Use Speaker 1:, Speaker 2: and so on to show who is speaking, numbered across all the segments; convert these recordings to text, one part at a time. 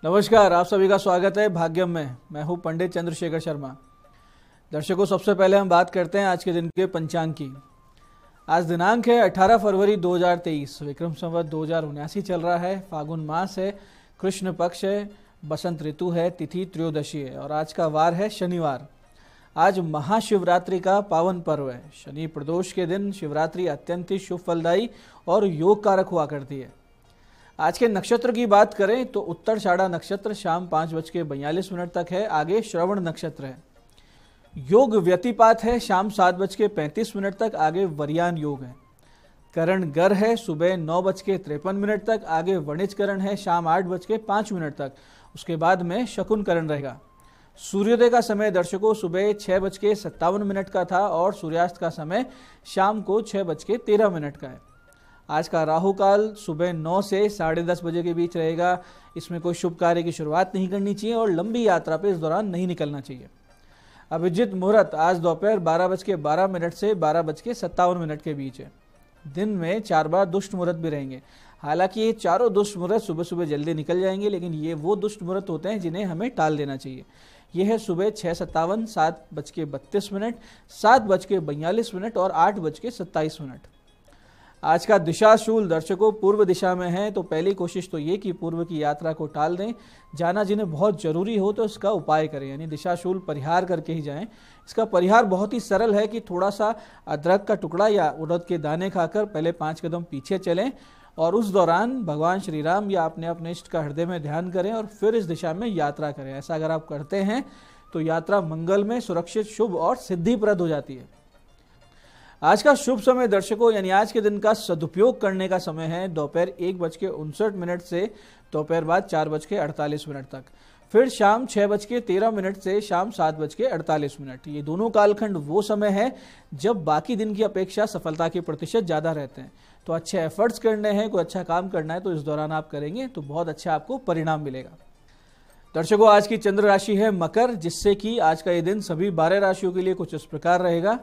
Speaker 1: नमस्कार, आप सभी का स्वागत है भाग्यम में। मैं हूं पंडित चंद्रशेखर शर्मा। दर्शकों, सबसे पहले हम बात करते हैं आज के दिन के पंचांग की। आज दिनांक है 18 फरवरी 2023, विक्रम संवत 2079 चल रहा है। फागुन मास है, कृष्ण पक्ष है, बसंत ऋतु है, तिथि त्रयोदशी है और आज का वार है शनिवार। आज महाशिवरात्रि का पावन पर्व है। शनि प्रदोष के दिन शिवरात्रि अत्यंत ही शुभ फलदायी और योग कारक हुआ करती है। आज के नक्षत्र की बात करें तो उत्तराषाढ़ा नक्षत्र शाम 5:42 तक है। आगे श्रवण नक्षत्र है। योग व्यतिपात है शाम 7:35 तक। आगे वरियान योग है। करण गर है सुबह 9:53 तक। आगे वणिज करण है शाम 8:05 तक। उसके बाद में शकुन करण रहेगा। सूर्योदय का समय दर्शकों सुबह 6:57 का था और सूर्यास्त का समय शाम को 6:13 का है। आज का राहु काल सुबह 9 से 10:30 बजे के बीच रहेगा। इसमें कोई शुभ कार्य की शुरुआत नहीं करनी चाहिए और लंबी यात्रा पे इस दौरान नहीं निकलना चाहिए। अभिजित मुहूर्त आज दोपहर 12:12 से 12:57 के बीच है। दिन में 4 बार दुष्ट मुहूर्त भी रहेंगे। हालांकि ये चारों दुष्ट मुहूर्त सुबह सुबह जल्दी निकल जाएंगे, लेकिन ये वो दुष्ट मुहूर्त होते हैं जिन्हें हमें टाल देना चाहिए। यह है सुबह 6:57, 7:32, 7:42 और 8:27। आज का दिशाशूल दर्शकों पूर्व दिशा में है, तो पहली कोशिश तो ये कि पूर्व की यात्रा को टाल दें। जाना जिन्हें बहुत जरूरी हो तो इसका उपाय करें, यानी दिशाशूल परिहार करके ही जाएं। इसका परिहार बहुत ही सरल है कि थोड़ा सा अदरक का टुकड़ा या उड़द के दाने खाकर पहले 5 कदम पीछे चलें और उस दौरान भगवान श्री राम या अपने इष्ट का हृदय में ध्यान करें और फिर इस दिशा में यात्रा करें। ऐसा अगर आप करते हैं तो यात्रा मंगल में, सुरक्षित, शुभ और सिद्धिप्रद हो जाती है। आज का शुभ समय दर्शकों यानी आज के दिन का सदुपयोग करने का समय है दोपहर 1:59 से दोपहर बाद 4:48 तक। फिर शाम 6:13 से शाम 7:48। ये दोनों कालखंड वो समय है जब बाकी दिन की अपेक्षा सफलता के प्रतिशत ज़्यादा रहते हैं। तो अच्छे एफर्ट्स करने हैं, कोई अच्छा काम करना है तो इस दौरान आप करेंगे तो बहुत अच्छा आपको परिणाम मिलेगा। दर्शकों, आज की चंद्र राशि है मकर, जिससे कि आज का ये दिन सभी 12 राशियों के लिए कुछ इस प्रकार रहेगा।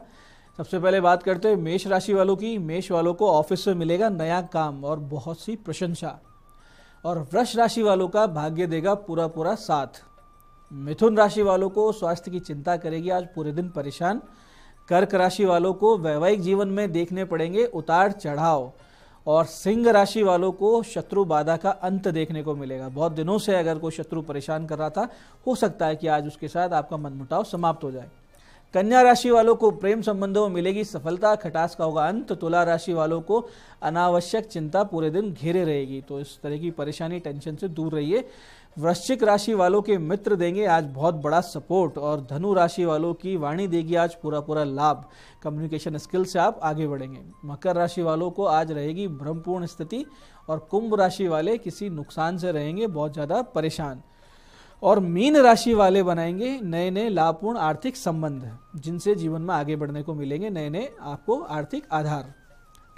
Speaker 1: सबसे पहले बात करते हैं मेष राशि वालों की। मेष वालों को ऑफिस में मिलेगा नया काम और बहुत सी प्रशंसा। और वृष राशि वालों का भाग्य देगा पूरा पूरा साथ। मिथुन राशि वालों को स्वास्थ्य की चिंता करेगी आज पूरे दिन परेशान। कर्क राशि वालों को वैवाहिक जीवन में देखने पड़ेंगे उतार चढ़ाव। और सिंह राशि वालों को शत्रु बाधा का अंत देखने को मिलेगा। बहुत दिनों से अगर कोई शत्रु परेशान कर रहा था, हो सकता है कि आज उसके साथ आपका मनमुटाव समाप्त हो जाए। कन्या राशि वालों को प्रेम संबंधों में मिलेगी सफलता, खटास का होगा अंत। तुला राशि वालों को अनावश्यक चिंता पूरे दिन घेरे रहेगी, तो इस तरह की परेशानी, टेंशन से दूर रहिए। वृश्चिक राशि वालों के मित्र देंगे आज बहुत बड़ा सपोर्ट और धनु राशि वालों की वाणी देगी आज पूरा पूरा लाभ। कम्युनिकेशन स्किल से आप आगे बढ़ेंगे। मकर राशि वालों को आज रहेगी भ्रमपूर्ण स्थिति और कुंभ राशि वाले किसी नुकसान से रहेंगे बहुत ज़्यादा परेशान। और मीन राशि वाले बनाएंगे नए नए लाभपूर्ण आर्थिक संबंध, जिनसे जीवन में आगे बढ़ने को मिलेंगे नए नए आपको आर्थिक आधार।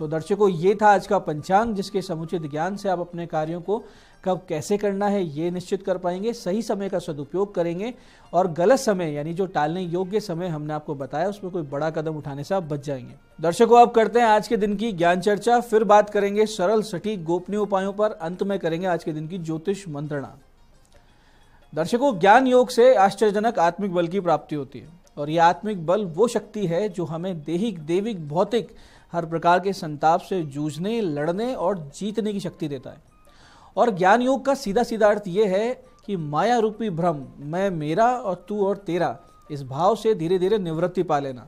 Speaker 1: तो दर्शकों, ये था आज का पंचांग, जिसके समुचित ज्ञान से आप अपने कार्यों को कब कैसे करना है ये निश्चित कर पाएंगे। सही समय का सदुपयोग करेंगे और गलत समय यानी जो टालने योग्य समय हमने आपको बताया उसमें कोई बड़ा कदम उठाने से आप बच जाएंगे। दर्शकों, आप करते हैं आज के दिन की ज्ञान चर्चा। फिर बात करेंगे सरल सटीक गोपनीय उपायों पर। अंत में करेंगे आज के दिन की ज्योतिष मंत्रणा। दर्शकों, ज्ञान योग से आश्चर्यजनक आत्मिक बल की प्राप्ति होती है और यह आत्मिक बल वो शक्ति है जो हमें देहिक, देविक, भौतिक हर प्रकार के संताप से जूझने, लड़ने और जीतने की शक्ति देता है। और ज्ञान योग का सीधा सीधा अर्थ यह है कि माया रूपी भ्रम, मैं, मेरा और तू और तेरा, इस भाव से धीरे धीरे निवृत्ति पा लेना।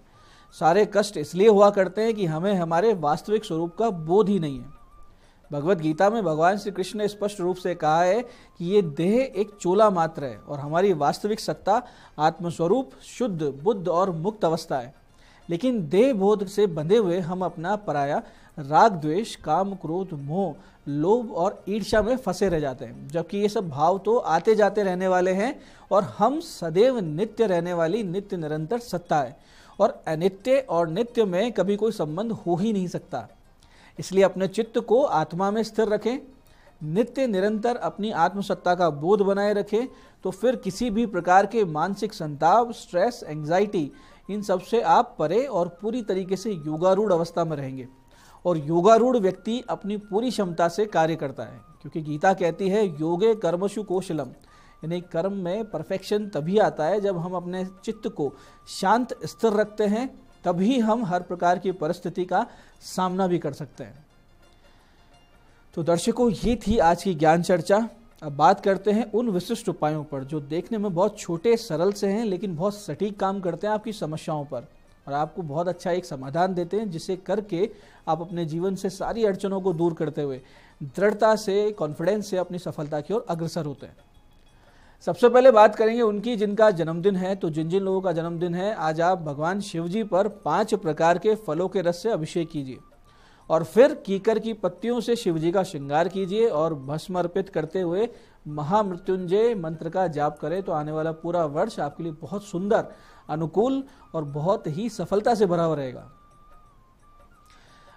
Speaker 1: सारे कष्ट इसलिए हुआ करते हैं कि हमें हमारे वास्तविक स्वरूप का बोध ही नहीं है। भगवत गीता में भगवान श्री कृष्ण ने स्पष्ट रूप से कहा है कि ये देह एक चोला मात्र है और हमारी वास्तविक सत्ता आत्मस्वरूप, शुद्ध, बुद्ध और मुक्त अवस्था है। लेकिन देह बोध से बंधे हुए हम अपना पराया राग, द्वेष, काम, क्रोध, मोह, लोभ और ईर्ष्या में फंसे रह जाते हैं, जबकि ये सब भाव तो आते जाते रहने वाले हैं और हम सदैव नित्य रहने वाली नित्य निरंतर सत्ता है और अनित्य और नित्य में कभी कोई संबंध हो ही नहीं सकता। इसलिए अपने चित्त को आत्मा में स्थिर रखें, नित्य निरंतर अपनी आत्मसत्ता का बोध बनाए रखें, तो फिर किसी भी प्रकार के मानसिक संताप, स्ट्रेस, एंग्जाइटी, इन सब से आप परे और पूरी तरीके से योगारूढ़ अवस्था में रहेंगे। और योगारूढ़ व्यक्ति अपनी पूरी क्षमता से कार्य करता है, क्योंकि गीता कहती है योगे कर्मसु कौशलम, यानी कर्म में परफेक्शन तभी आता है जब हम अपने चित्त को शांत स्थिर रखते हैं, तभी हम हर प्रकार की परिस्थिति का सामना भी कर सकते हैं। तो दर्शकों, ये थी आज की ज्ञान चर्चा। अब बात करते हैं उन विशिष्ट उपायों पर जो देखने में बहुत छोटे सरल से हैं, लेकिन बहुत सटीक काम करते हैं आपकी समस्याओं पर और आपको बहुत अच्छा एक समाधान देते हैं, जिसे करके आप अपने जीवन से सारी अड़चनों को दूर करते हुए दृढ़ता से, कॉन्फिडेंस से अपनी सफलता की ओर अग्रसर होते हैं। सबसे पहले बात करेंगे उनकी जिनका जन्मदिन है। तो जिन जिन लोगों का जन्मदिन है, आज आप भगवान शिव जी पर 5 प्रकार के फलों के रस से अभिषेक कीजिए और फिर कीकर की पत्तियों से शिव जी का श्रृंगार कीजिए और भस्म अर्पित करते हुए महामृत्युंजय मंत्र का जाप करें। तो आने वाला पूरा वर्ष आपके लिए बहुत सुंदर, अनुकूल और बहुत ही सफलता से भरा हुआ रहेगा।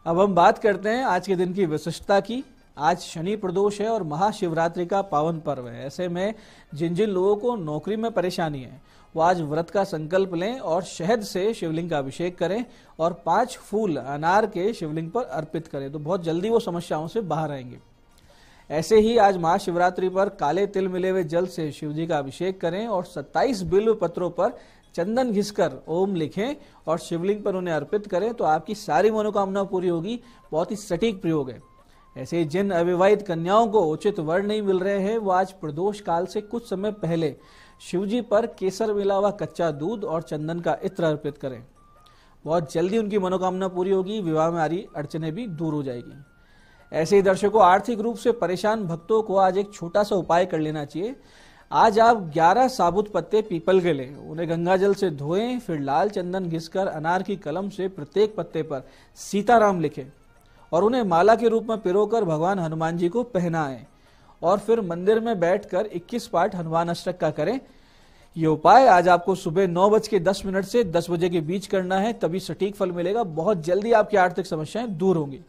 Speaker 1: अब हम बात करते हैं आज के दिन की विशिष्टता की। आज शनि प्रदोष है और महाशिवरात्रि का पावन पर्व है। ऐसे में जिन जिन लोगों को नौकरी में परेशानी है, वो आज व्रत का संकल्प लें और शहद से शिवलिंग का अभिषेक करें और 5 फूल अनार के शिवलिंग पर अर्पित करें, तो बहुत जल्दी वो समस्याओं से बाहर आएंगे। ऐसे ही आज महाशिवरात्रि पर काले तिल मिले हुए जल से शिव जी का अभिषेक करें और 27 बिल्व पत्रों पर चंदन घिसकर ओम लिखें और शिवलिंग पर उन्हें अर्पित करें, तो आपकी सारी मनोकामना पूरी होगी। बहुत ही सटीक प्रयोग है। ऐसे ही जिन अविवाहित कन्याओं को उचित वर नहीं मिल रहे हैं, वो आज प्रदोष काल से कुछ समय पहले शिवजी पर केसर मिला हुआ कच्चा दूध और चंदन का इत्र अर्पित करें। बहुत जल्दी उनकी मनोकामना पूरी होगी, विवाह में आ रही अड़चनें भी दूर हो जाएगी। ऐसे ही दर्शकों, आर्थिक रूप से परेशान भक्तों को आज एक छोटा सा उपाय कर लेना चाहिए। आज आप 11 साबुत पत्ते पीपल के लें, उन्हें गंगा जल से धोएं, फिर लाल चंदन घिसकर अनार की कलम से प्रत्येक पत्ते पर सीताराम लिखें और उन्हें माला के रूप में पिरोकर भगवान हनुमान जी को पहनाएं और फिर मंदिर में बैठकर 21 पाठ हनुमान अष्टक का करें। ये उपाय आज आपको सुबह 9:10 से 10 बजे के बीच करना है, तभी सटीक फल मिलेगा। बहुत जल्दी आपकी आर्थिक समस्याएं दूर होंगी।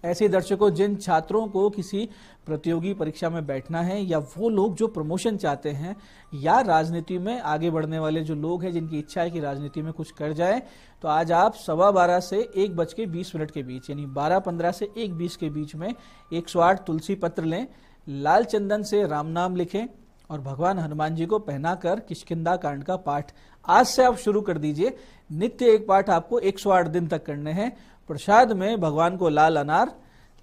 Speaker 1: ऐसे ही दर्शकों, जिन छात्रों को किसी प्रतियोगी परीक्षा में बैठना है या वो लोग जो प्रमोशन चाहते हैं या राजनीति में आगे बढ़ने वाले जो लोग हैं जिनकी इच्छा है कि राजनीति में कुछ कर जाए, तो आज आप 12:15 से 1:20 के बीच, यानी 12:15 से 1:20 के बीच में 108 तुलसी पत्र लें, लाल चंदन से राम नाम लिखें और भगवान हनुमान जी को पहनाकर किष्किंधा कांड का पाठ आज से आप शुरू कर दीजिए। नित्य एक पाठ आपको 108 दिन तक करने हैं। प्रसाद में भगवान को लाल अनार,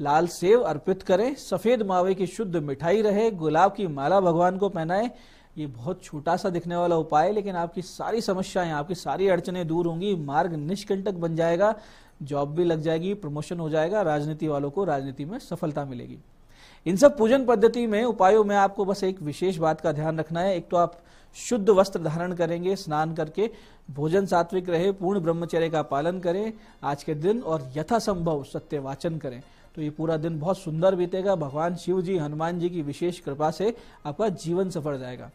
Speaker 1: लाल सेव अर्पित करें, सफेद मावे की शुद्ध मिठाई रहे, गुलाब की माला भगवान को पहनाएं। ये बहुत छोटा सा दिखने वाला उपाय है, लेकिन आपकी सारी समस्याएं, आपकी सारी अड़चनें दूर होंगी, मार्ग निष्कंटक बन जाएगा, जॉब भी लग जाएगी, प्रमोशन हो जाएगा, राजनीति वालों को राजनीति में सफलता मिलेगी। इन सब पूजन पद्धति में, उपायों में आपको बस एक विशेष बात का ध्यान रखना है। एक तो आप शुद्ध वस्त्र धारण करेंगे, स्नान करके, भोजन सात्विक रहे, पूर्ण ब्रह्मचर्य का पालन करें आज के दिन और यथासंभव सत्य वाचन करें, तो ये पूरा दिन बहुत सुंदर बीतेगा। भगवान शिव जी, हनुमान जी की विशेष कृपा से आपका जीवन सफल जाएगा।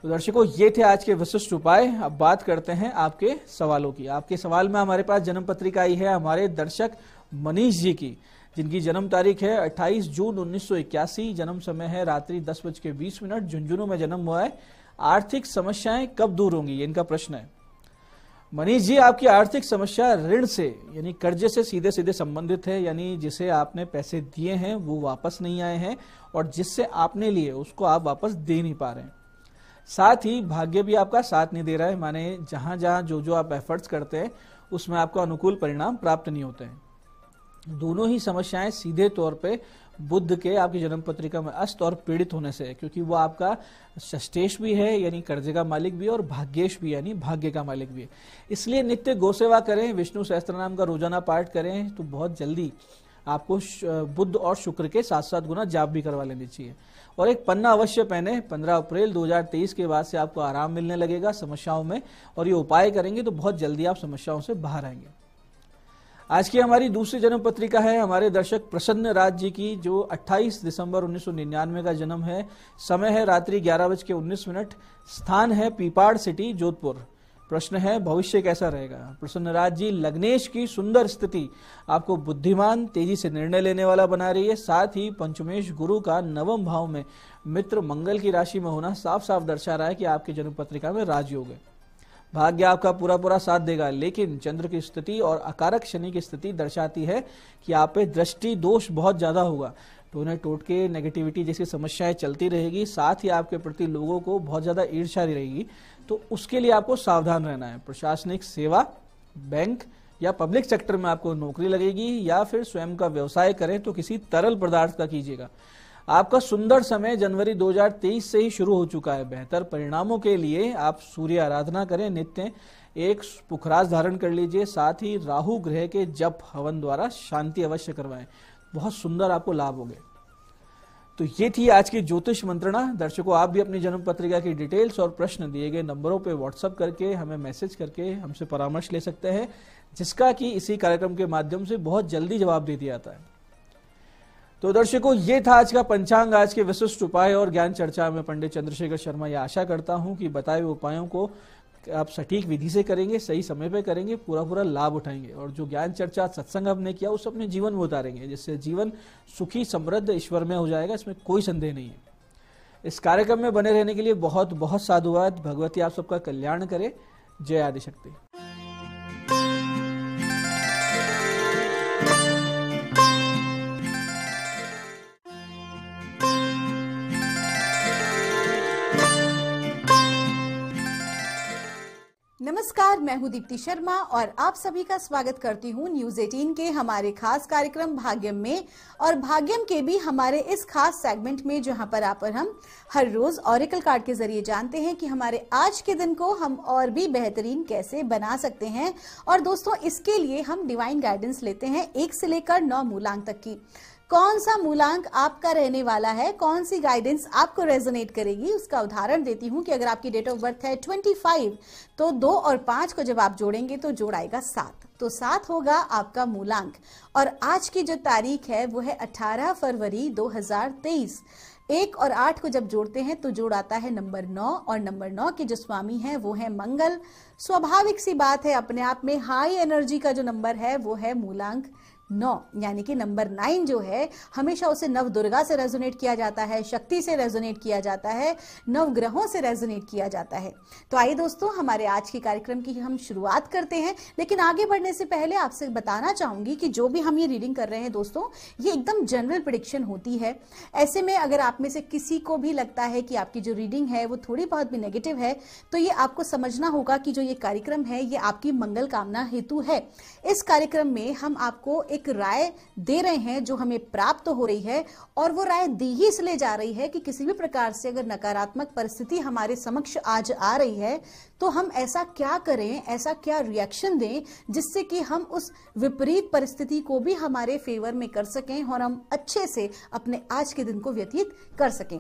Speaker 1: तो दर्शकों, ये थे आज के विशिष्ट उपाय। अब बात करते हैं आपके सवालों की। आपके सवाल में हमारे पास जन्म पत्रिका आई है हमारे दर्शक मनीष जी की, जिनकी जन्म तारीख है 28 जून 1981, जन्म समय है रात्रि 10:20, झुंझुनू में जन्म हुआ है। आर्थिक समस्याएं कब दूर होंगी, ये इनका प्रश्न है। मनीष जी, आपकी आर्थिक समस्या ऋण से, यानी कर्जे से सीधे सीधे संबंधित है, यानी जिसे आपने पैसे दिए हैं वो वापस नहीं आए हैं और जिससे आपने लिए उसको आप वापस दे नहीं पा रहे हैं। साथ ही भाग्य भी आपका साथ नहीं दे रहा है, माने जहां जहां जो जो आप एफर्ट्स करते हैं उसमें आपको अनुकूल परिणाम प्राप्त नहीं होते हैं। दोनों ही समस्याएं सीधे तौर पे बुध के आपकी जन्म पत्रिका में अस्त और पीड़ित होने से है, क्योंकि वो आपका षष्ठेश भी है, यानी कर्जे का मालिक भी है, और भाग्येश भी, यानी भाग्य का मालिक भी है। इसलिए नित्य गोसेवा करें, विष्णु सहस्त्र नाम का रोजाना पाठ करें, तो बहुत जल्दी आपको बुध और शुक्र के 7-7 गुना जाप भी करवा लेनी चाहिए। और एक पन्ना अवश्य पहने। 15 अप्रैल 2023 के बाद से आपको आराम मिलने लगेगा समस्याओं में, और ये उपाय करेंगे तो बहुत जल्दी आप समस्याओं से बाहर आएंगे। आज की हमारी दूसरी जन्म पत्रिका है हमारे दर्शक प्रसन्न राज जी की, जो 28 दिसंबर 1999 का जन्म है। समय है रात्रि 11:19, स्थान है पीपाड़ सिटी, जोधपुर। प्रश्न है भविष्य कैसा रहेगा। प्रसन्न राज जी, लग्नेश की सुंदर स्थिति आपको बुद्धिमान, तेजी से निर्णय लेने वाला बना रही है। साथ ही पंचमेश गुरु का 9वें भाव में मित्र मंगल की राशि में होना साफ साफ दर्शा रहा है कि आपकी जन्म पत्रिका में राजयोग है। भाग्य आपका पूरा पूरा साथ देगा, लेकिन चंद्र की स्थिति और अकारक शनि की स्थिति दर्शाती है कि आप पे दृष्टि दोष बहुत ज्यादा होगा। टोने टोटके नेगेटिविटी जैसी समस्याएं चलती रहेगी, साथ ही आपके प्रति लोगों को बहुत ज्यादा ईर्ष्या रहेगी। तो उसके लिए आपको सावधान रहना है। प्रशासनिक सेवा, बैंक या पब्लिक सेक्टर में आपको नौकरी लगेगी या फिर स्वयं का व्यवसाय करें तो किसी तरल पदार्थ का कीजिएगा। आपका सुंदर समय जनवरी 2023 से ही शुरू हो चुका है। बेहतर परिणामों के लिए आप सूर्य आराधना करें, नित्य एक पुखराज धारण कर लीजिए, साथ ही राहु ग्रह के जप हवन द्वारा शांति अवश्य करवाएं। बहुत सुंदर आपको लाभ होंगे। तो ये थी आज की ज्योतिष मंत्रणा। दर्शकों, आप भी अपनी जन्म पत्रिका की डिटेल्स और प्रश्न दिए गए नंबरों पे व्हाट्सएप करके हमें मैसेज करके हमसे परामर्श ले सकते हैं, जिसका कि इसी कार्यक्रम के माध्यम से बहुत जल्दी जवाब दे दिया जाता है। तो दर्शकों, ये था आज का पंचांग, आज के विशिष्ट उपाय और ज्ञान चर्चा में पंडित चंद्रशेखर शर्मा। यह आशा करता हूं कि बताए हुए उपायों को आप सटीक विधि से करेंगे, सही समय पे करेंगे, पूरा लाभ उठाएंगे और जो ज्ञान चर्चा सत्संग हमने किया उसे अपने जीवन में उतारेंगे, जिससे जीवन सुखी, समृद्ध, ईश्वरमय हो जाएगा। इसमें कोई संदेह नहीं है। इस कार्यक्रम में बने रहने के लिए बहुत बहुत साधुवाद। भगवती आप सबका कल्याण करे। जय आदिशक्ति।
Speaker 2: नमस्कार, मैं हूं दीप्ति शर्मा और आप सभी का स्वागत करती हूं न्यूज 18 के हमारे खास कार्यक्रम भाग्यम में, और भाग्यम के भी हमारे इस खास सेगमेंट में जहां पर हम हर रोज ऑरेकल कार्ड के जरिए जानते हैं कि हमारे आज के दिन को हम और भी बेहतरीन कैसे बना सकते हैं। और दोस्तों, इसके लिए हम डिवाइन गाइडेंस लेते हैं 1 से लेकर 9 मूलांक तक की। कौन सा मूलांक आपका रहने वाला है, कौन सी गाइडेंस आपको रेजोनेट करेगी, उसका उदाहरण देती हूं कि अगर आपकी डेट ऑफ बर्थ है 25, तो 2 और 5 को जब आप जोड़ेंगे तो जोड़ आएगा 7, तो 7 होगा आपका मूलांक। और आज की जो तारीख है वो है 18 फरवरी 2023। 1 और 8 को जब जोड़ते हैं तो जोड़ आता है नंबर 9, और नंबर 9 के जो स्वामी हैं वो है मंगल। स्वाभाविक सी बात है, अपने आप में हाई एनर्जी का जो नंबर है वो है मूलांक 9, यानी कि नंबर 9 जो है हमेशा उसे नव दुर्गा से रेजोनेट किया जाता है, शक्ति से रेजोनेट किया जाता है, नव ग्रहों से रेजोनेट किया जाता है। तो आइए दोस्तों, हमारे आज के कार्यक्रम की हम शुरुआत करते हैं। लेकिन आगे बढ़ने से पहले आपसे बताना चाहूंगी कि जो भी हम ये रीडिंग कर रहे हैं दोस्तों, ये एकदम जनरल प्रेडिक्शन होती है। ऐसे में अगर आप में से किसी को भी लगता है कि आपकी जो रीडिंग है वो थोड़ी बहुत भी नेगेटिव है, तो ये आपको समझना होगा कि जो ये कार्यक्रम है ये आपकी मंगल कामना हेतु है। इस कार्यक्रम में हम आपको एक राय दे रहे हैं जो हमें प्राप्त हो रही है, और वो राय दी ही इसलिए जा रही है कि किसी भी प्रकार से अगर नकारात्मक परिस्थिति हमारे समक्ष आज आ रही है तो हम ऐसा क्या करें, ऐसा क्या रिएक्शन दें जिससे कि हम उस विपरीत परिस्थिति को भी हमारे फेवर में कर सकें और हम अच्छे से अपने आज के दिन को व्यतीत कर सकें।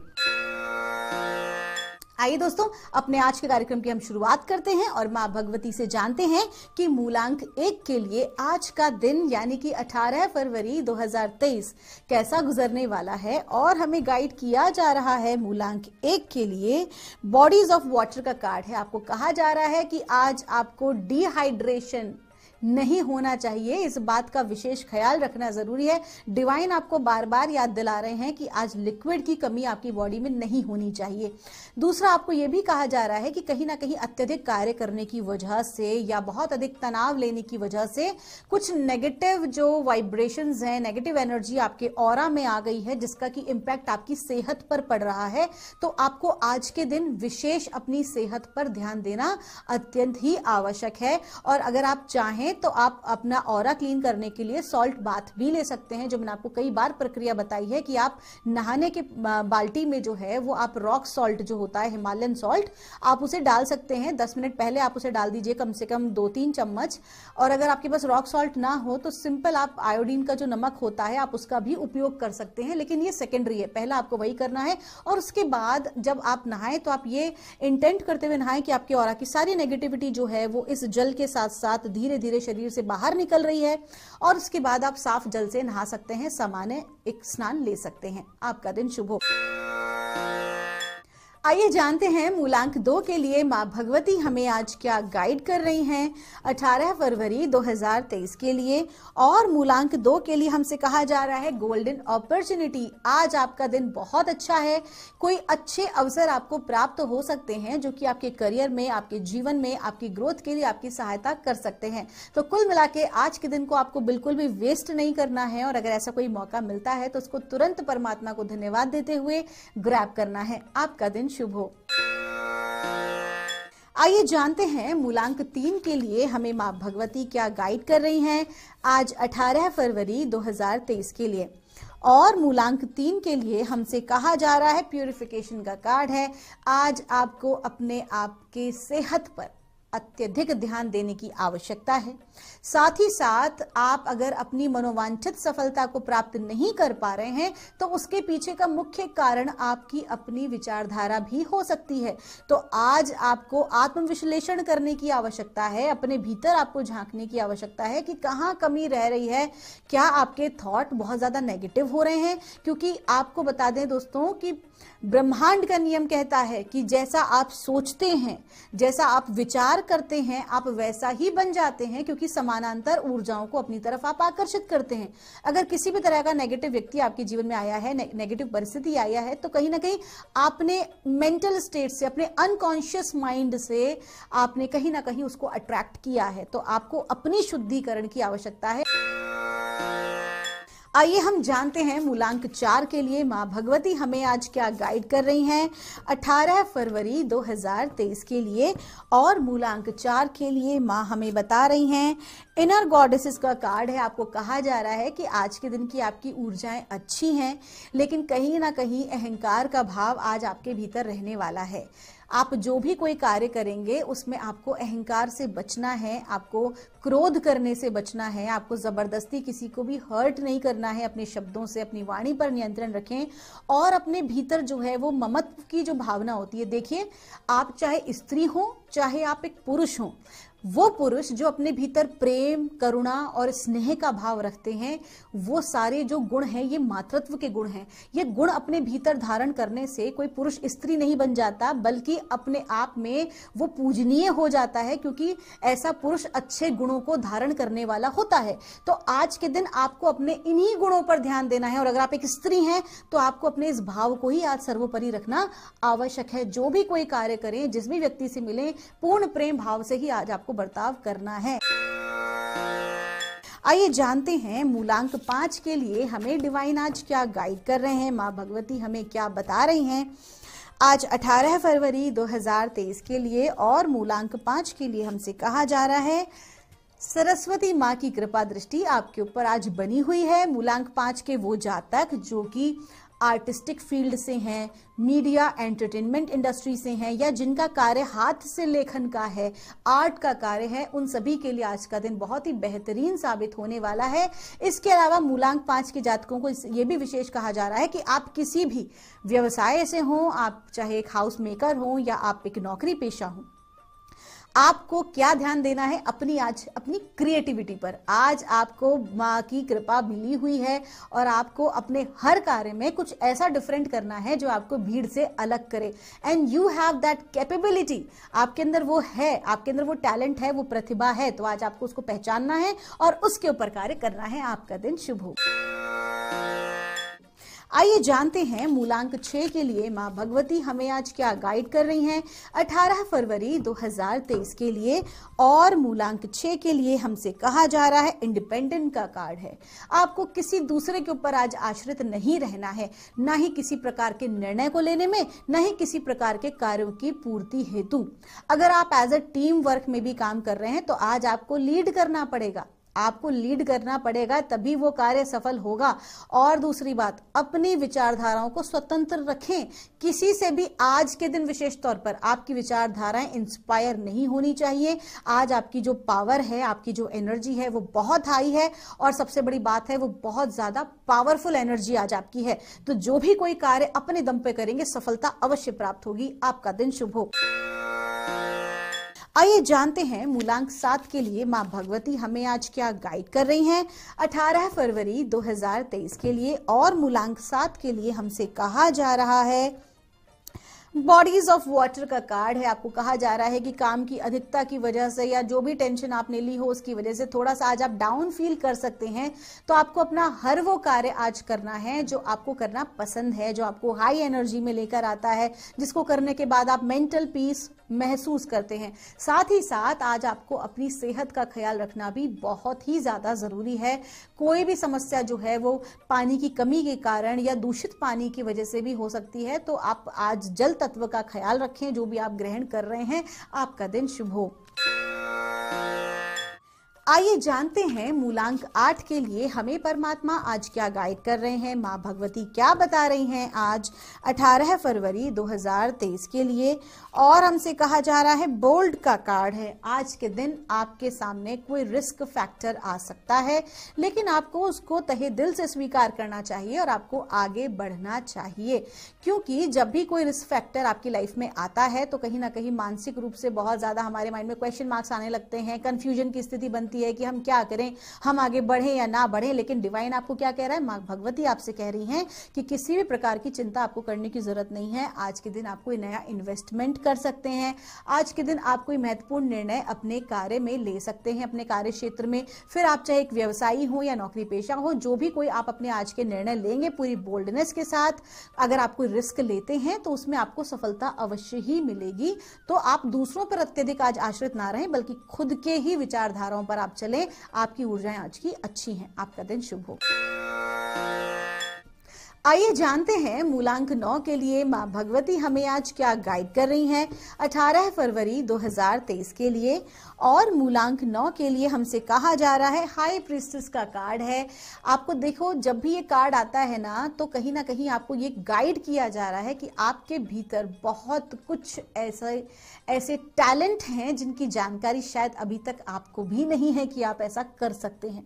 Speaker 2: आइए दोस्तों, अपने आज के कार्यक्रम की हम शुरुआत करते हैं और मां भगवती से जानते हैं कि मूलांक 1 के लिए आज का दिन यानी कि 18 फरवरी 2023 कैसा गुजरने वाला है। और हमें गाइड किया जा रहा है मूलांक 1 के लिए बॉडीज ऑफ वाटर का कार्ड है। आपको कहा जा रहा है कि आज आपको डिहाइड्रेशन नहीं होना चाहिए, इस बात का विशेष ख्याल रखना जरूरी है। डिवाइन आपको बार बार याद दिला रहे हैं कि आज लिक्विड की कमी आपकी बॉडी में नहीं होनी चाहिए। दूसरा, आपको यह भी कहा जा रहा है कि कहीं ना कहीं अत्यधिक कार्य करने की वजह से या बहुत अधिक तनाव लेने की वजह से कुछ नेगेटिव जो वाइब्रेशंस हैं, नेगेटिव एनर्जी आपके ऑरा में आ गई है, जिसका कि इम्पैक्ट आपकी सेहत पर पड़ रहा है। तो आपको आज के दिन विशेष अपनी सेहत पर ध्यान देना अत्यंत ही आवश्यक है। और अगर आप चाहें तो आप अपना ऑरा क्लीन करने के लिए सॉल्ट बाथ भी ले सकते हैं, जो मैंने आपको कई बार प्रक्रिया बताई है कि आप नहाने के बाल्टी में जो है वो आप रॉक सॉल्ट जो होता है, हिमालयन सॉल्ट, आप उसे डाल सकते हैं। 10 मिनट पहले आप उसे डाल दीजिए, कम से कम 2-3 चम्मच। और अगर आपके पास रॉक सॉल्ट ना हो तो सिंपल आप आयोडीन का जो नमक होता है आप उसका भी उपयोग कर सकते हैं, लेकिन ये सेकेंडरी है। पहला आपको वही करना है और उसके बाद जब आप नहाएं तो आप ये इंटेंट करते हुए नहाएं कि आपके ऑरा की सारी नेगेटिविटी जो है वो इस जल के साथ साथ धीरे धीरे शरीर से बाहर निकल रही है। और उसके बाद आप साफ जल से नहा सकते हैं, सामान्य एक स्नान ले सकते हैं। आपका दिन शुभ हो। आइए जानते हैं मूलांक 2 के लिए माँ भगवती हमें आज क्या गाइड कर रही हैं 18 फरवरी 2023 के लिए। और मूलांक 2 के लिए हमसे कहा जा रहा है गोल्डन अपॉर्चुनिटी। आज आपका दिन बहुत अच्छा है, कोई अच्छे अवसर आपको प्राप्त हो सकते हैं जो कि आपके करियर में, आपके जीवन में, आपकी ग्रोथ के लिए आपकी सहायता कर सकते हैं। तो कुल मिला के आज के दिन को आपको बिल्कुल भी वेस्ट नहीं करना है और अगर ऐसा कोई मौका मिलता है तो उसको तुरंत परमात्मा को धन्यवाद देते हुए ग्रैब करना है। आपका दिन शुभ हो। आइए जानते हैं मूलांक 3 के लिए हमें मां भगवती क्या गाइड कर रही हैं आज 18 फरवरी 2023 के लिए। और मूलांक 3 के लिए हमसे कहा जा रहा है प्यूरिफिकेशन का कार्ड है। आज आपको अपने आप के सेहत पर अत्यधिक ध्यान देने की आवश्यकता है। साथ ही साथ आप अगर अपनी मनोवांछित सफलता को प्राप्त नहीं कर पा रहे हैं तो उसके पीछे का मुख्य कारण आपकी अपनी विचारधारा भी हो सकती है। तो आज आपको आत्मविश्लेषण करने की आवश्यकता है, अपने भीतर आपको झांकने की आवश्यकता है कि कहाँ कमी रह रही है, क्या आपके थॉट बहुत ज्यादा नेगेटिव हो रहे हैं। क्योंकि आपको बता दें दोस्तों कि ब्रह्मांड का नियम कहता है कि जैसा आप सोचते हैं, जैसा आप विचार करते हैं, आप वैसा ही बन जाते हैं, क्योंकि समानांतर ऊर्जाओं को अपनी तरफ आप आकर्षित करते हैं। अगर किसी भी तरह का नेगेटिव व्यक्ति आपके जीवन में आया है, नेगेटिव परिस्थिति आया है, तो कहीं ना कहीं आपने मेंटल स्टेट से, अपने अनकॉन्शियस माइंड से आपने कहीं ना कहीं उसको अट्रैक्ट किया है। तो आपको अपनी शुद्धिकरण की आवश्यकता है। आइए हम जानते हैं मूलांक 4 के लिए मां भगवती हमें आज क्या गाइड कर रही हैं 18 फरवरी 2023 के लिए। और मूलांक 4 के लिए मां हमें बता रही हैं इनर गॉडेसेस का कार्ड है। आपको कहा जा रहा है कि आज के दिन की आपकी ऊर्जाएं अच्छी हैं, लेकिन कहीं ना कहीं अहंकार का भाव आज आपके भीतर रहने वाला है। आप जो भी कोई कार्य करेंगे उसमें आपको अहंकार से बचना है, आपको क्रोध करने से बचना है, आपको जबरदस्ती किसी को भी हर्ट नहीं करना है। अपने शब्दों से, अपनी वाणी पर नियंत्रण रखें और अपने भीतर जो है वो ममत्व की जो भावना होती है, देखिए आप चाहे स्त्री हो चाहे आप एक पुरुष हो, वो पुरुष जो अपने भीतर प्रेम, करुणा और स्नेह का भाव रखते हैं, वो सारे जो गुण हैं ये मातृत्व के गुण हैं। ये गुण अपने भीतर धारण करने से कोई पुरुष स्त्री नहीं बन जाता, बल्कि अपने आप में वो पूजनीय हो जाता है, क्योंकि ऐसा पुरुष अच्छे गुणों को धारण करने वाला होता है। तो आज के दिन आपको अपने इन्हीं गुणों पर ध्यान देना है। और अगर आप एक स्त्री हैं तो आपको अपने इस भाव को ही आज सर्वोपरि रखना आवश्यक है। जो भी कोई कार्य करें, जिस भी व्यक्ति से मिले, पूर्ण प्रेम भाव से ही आज आपको बर्ताव करना है। आइए जानते हैं मूलांक 5 के लिए हमें डिवाइन आज क्या गाइड कर रहे हैं, मां भगवती हमें क्या बता रही हैं आज 18 फरवरी 2023 के लिए। और मूलांक 5 के लिए हमसे कहा जा रहा है सरस्वती माँ की कृपा दृष्टि आपके ऊपर आज बनी हुई है। मूलांक 5 के वो जातक जो कि आर्टिस्टिक फील्ड से हैं, मीडिया एंटरटेनमेंट इंडस्ट्री से हैं, या जिनका कार्य हाथ से लेखन का है, आर्ट का कार्य है, उन सभी के लिए आज का दिन बहुत ही बेहतरीन साबित होने वाला है। इसके अलावा मूलांक 5 के जातकों को ये भी विशेष कहा जा रहा है कि आप किसी भी व्यवसाय से हों, आप चाहे एक हाउस मेकर हों या आप एक नौकरी पेशा हों, आपको क्या ध्यान देना है अपनी क्रिएटिविटी पर। आज आपको माँ की कृपा मिली हुई है और आपको अपने हर कार्य में कुछ ऐसा डिफरेंट करना है जो आपको भीड़ से अलग करे। And you have that capability, आपके अंदर वो है, आपके अंदर वो टैलेंट है, वो प्रतिभा है। तो आज आपको उसको पहचानना है और उसके ऊपर कार्य करना है। आपका दिन शुभ हो। आइए जानते हैं मूलांक 6 के लिए मां भगवती हमें आज क्या गाइड कर रही हैं 18 फरवरी 2023 के लिए। और मूलांक 6 के लिए हमसे कहा जा रहा है इंडिपेंडेंट का कार्ड है। आपको किसी दूसरे के ऊपर आज आश्रित नहीं रहना है, ना ही किसी प्रकार के निर्णय को लेने में, ना ही किसी प्रकार के कार्यों की पूर्ति हेतु। अगर आप एज अ टीम वर्क में भी काम कर रहे हैं तो आज आपको लीड करना पड़ेगा, आपको लीड करना पड़ेगा, तभी वो कार्य सफल होगा। और दूसरी बात, अपनी विचारधाराओं को स्वतंत्र रखें। किसी से भी आज के दिन विशेष तौर पर आपकी विचारधाराएं इंस्पायर नहीं होनी चाहिए। आज आपकी जो पावर है, आपकी जो एनर्जी है वो बहुत हाई है, और सबसे बड़ी बात है वो बहुत ज्यादा पावरफुल एनर्जी आज आपकी है। तो जो भी कोई कार्य अपने दम पे करेंगे, सफलता अवश्य प्राप्त होगी। आपका दिन शुभ हो। आइए जानते हैं मूलांक 7 के लिए मां भगवती हमें आज क्या गाइड कर रही हैं 18 फरवरी 2023 के लिए। और मूलांक 7 के लिए हमसे कहा जा रहा है बॉडीज ऑफ वाटर का कार्ड है। आपको कहा जा रहा है कि काम की अधिकता की वजह से या जो भी टेंशन आपने ली हो उसकी वजह से थोड़ा सा आज आप डाउन फील कर सकते हैं। तो आपको अपना हर वो कार्य आज करना है जो आपको करना पसंद है, जो आपको हाई एनर्जी में लेकर आता है, जिसको करने के बाद आप मेंटल पीस महसूस करते हैं। साथ ही साथ आज आपको अपनी सेहत का ख्याल रखना भी बहुत ही ज्यादा जरूरी है। कोई भी समस्या जो है वो पानी की कमी के कारण या दूषित पानी की वजह से भी हो सकती है। तो आप आज जल तत्व का ख्याल रखें। जो भी आप ग्रहण कर रहे हैं, आपका दिन शुभ हो। आइए जानते हैं मूलांक 8 के लिए हमें परमात्मा आज क्या गाइड कर रहे हैं, माँ भगवती क्या बता रही हैं आज 18 फरवरी 2023 के लिए। और हमसे कहा जा रहा है बोल्ड का कार्ड है। आज के दिन आपके सामने कोई रिस्क फैक्टर आ सकता है, लेकिन आपको उसको तहे दिल से स्वीकार करना चाहिए और आपको आगे बढ़ना चाहिए, क्योंकि जब भी कोई रिस्क फैक्टर आपकी लाइफ में आता है तो कहीं ना कहीं मानसिक रूप से बहुत ज्यादा हमारे माइंड में क्वेश्चन मार्क्स आने लगते हैं, कंफ्यूजन की स्थिति बनती है कि हम क्या करें, हम आगे बढ़ें या ना बढ़ें। लेकिन डिवाइन आपको क्या कह रहा है, माँ भगवती आपसे कह रही हैं कि किसी भी प्रकार की चिंता आपको करने की जरूरत नहीं है। आज के दिन आप कोई नया इन्वेस्टमेंट कर सकते हैं। आज के दिन आप कोई महत्वपूर्ण निर्णय अपने कार्य में ले सकते हैं, अपने कार्य क्षेत्र में। फिर आप चाहे एक व्यवसायी हो या नौकरी पेशा हो, जो भी कोई आप अपने आज के निर्णय लेंगे पूरी बोल्डनेस के साथ, अगर आप कोई रिस्क लेते हैं तो उसमें आपको सफलता अवश्य ही मिलेगी। तो आप दूसरों पर अत्यधिक आज आश्रित ना रहें, बल्कि खुद के ही विचारधाराओं पर आप चलें। आपकी ऊर्जाएं आज की अच्छी हैं। आपका दिन शुभ हो। आइए जानते हैं मूलांक 9 के लिए माँ भगवती हमें आज क्या गाइड कर रही हैं 18 फरवरी 2023 के लिए। और मूलांक 9 के लिए हमसे कहा जा रहा है हाई प्रीस्टेस का कार्ड है। आपको देखो, जब भी ये कार्ड आता है ना, तो कहीं ना कहीं आपको ये गाइड किया जा रहा है कि आपके भीतर बहुत कुछ ऐसे टैलेंट हैं जिनकी जानकारी शायद अभी तक आपको भी नहीं है कि आप ऐसा कर सकते हैं।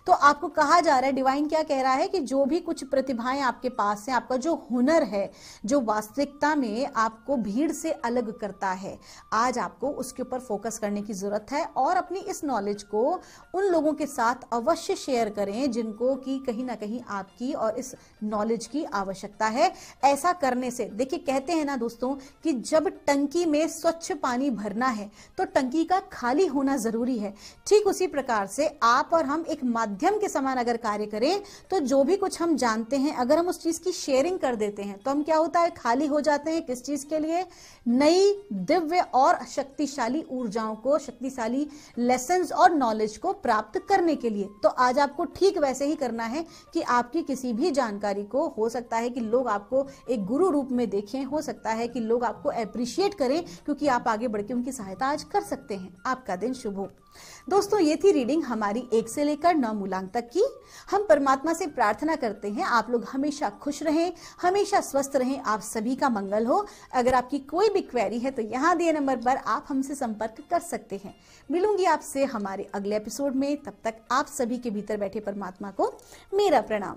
Speaker 2: तो आपको कहा जा रहा है, डिवाइन क्या कह रहा है कि जो भी कुछ प्रतिभाएं आपके पास हैं, आपका जो हुनर है, जो वास्तविकता में आपको भीड़ से अलग करता है, आज आपको उसके ऊपर फोकस करने की जरूरत है। और अपनी इस नॉलेज को उन लोगों के साथ अवश्य शेयर करें जिनको कि कहीं ना कहीं आपकी और इस नॉलेज की आवश्यकता है। ऐसा करने से देखिए, कहते हैं ना दोस्तों कि जब टंकी में स्वच्छ पानी भरना है तो टंकी का खाली होना जरूरी है। ठीक उसी प्रकार से आप और हम एक माध्यम के समान अगर कार्य करें तो जो भी कुछ हम जानते हैं, अगर हम उस चीज की शेयरिंग कर देते हैं तो हम क्या होता है, खाली हो जाते हैं। किस चीज के लिए? नई दिव्य और शक्तिशाली ऊर्जाओं को, शक्तिशाली लेसन्स और नॉलेज को प्राप्त करने के लिए। तो आज आपको ठीक वैसे ही करना है कि आपकी किसी भी जानकारी को, हो सकता है कि लोग आपको एक गुरु रूप में देखें, हो सकता है कि लोग आपको एप्रिशिएट करें, क्योंकि आप आगे बढ़ के उनकी सहायता आज कर सकते हैं। आपका दिन शुभ हो। दोस्तों, ये थी रीडिंग हमारी 1 से लेकर 9 मूलांक तक की। हम परमात्मा से प्रार्थना करते हैं आप लोग हमेशा खुश रहें, हमेशा स्वस्थ रहें, आप सभी का मंगल हो। अगर आपकी कोई भी क्वेरी है तो यहाँ दिए नंबर पर आप हमसे संपर्क कर सकते हैं। मिलूंगी आपसे हमारे अगले एपिसोड में। तब तक आप सभी के भीतर बैठे परमात्मा को मेरा प्रणाम।